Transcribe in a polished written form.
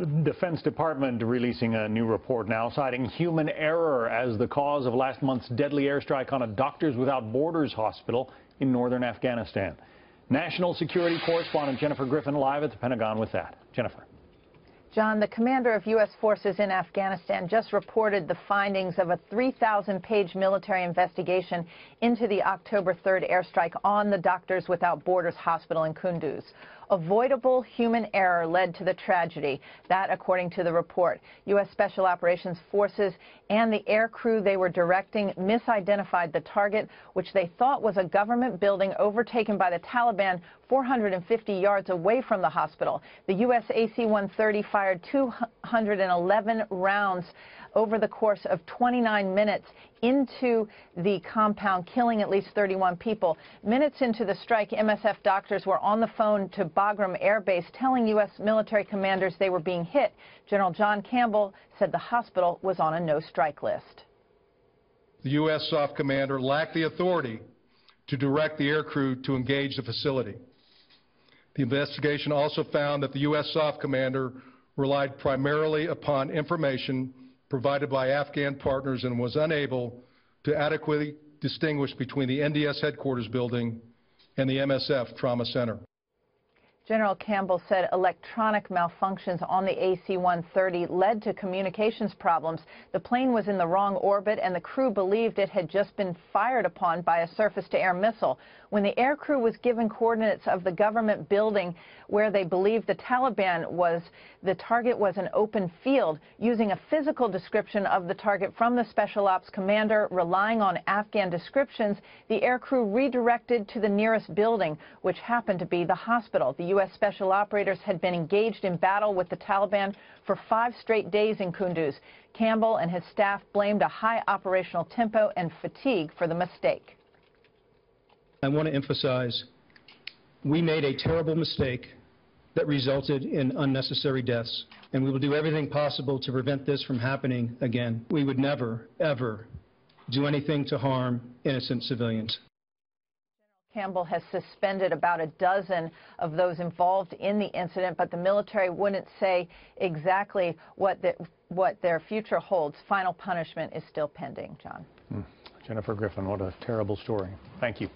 The Defense Department releasing a new report now citing human error as the cause of last month's deadly airstrike on a Doctors Without Borders hospital in northern Afghanistan. National security correspondent Jennifer Griffin live at the Pentagon with that. Jennifer. John, the commander of U.S. forces in Afghanistan just reported the findings of a 3,000-page military investigation into the October 3rd airstrike on the Doctors Without Borders hospital in Kunduz. Avoidable human error led to the tragedy. That, according to the report. U.S. Special Operations Forces and the air crew they were directing misidentified the target, which they thought was a government building overtaken by the Taliban 450 yards away from the hospital. The U.S. AC-130 fired 211 rounds over the course of 29 minutes into the compound, killing at least 31 people. Minutes into the strike, MSF doctors were on the phone to Bagram Air Base telling U.S. military commanders they were being hit. General John Campbell said the hospital was on a no-strike list. The U.S. SOF commander lacked the authority to direct the aircrew to engage the facility. The investigation also found that the U.S. SOF commander relied primarily upon information provided by Afghan partners and was unable to adequately distinguish between the NDS headquarters building and the MSF trauma center. General Campbell said electronic malfunctions on the AC-130 led to communications problems. The plane was in the wrong orbit, and the crew believed it had just been fired upon by a surface-to-air missile. When the air crew was given coordinates of the government building where they believed the Taliban was, the target was an open field. Using a physical description of the target from the Special Ops commander, relying on Afghan descriptions, the air crew redirected to the nearest building, which happened to be the hospital. The U.S. Special Operators had been engaged in battle with the Taliban for 5 straight days in Kunduz. Campbell and his staff blamed a high operational tempo and fatigue for the mistake. I want to emphasize, we made a terrible mistake that resulted in unnecessary deaths, and we will do everything possible to prevent this from happening again. We would never, ever do anything to harm innocent civilians. Campbell has suspended about a dozen of those involved in the incident, but the military wouldn't say exactly what their future holds. Final punishment is still pending, John. Jennifer Griffin, what a terrible story. Thank you.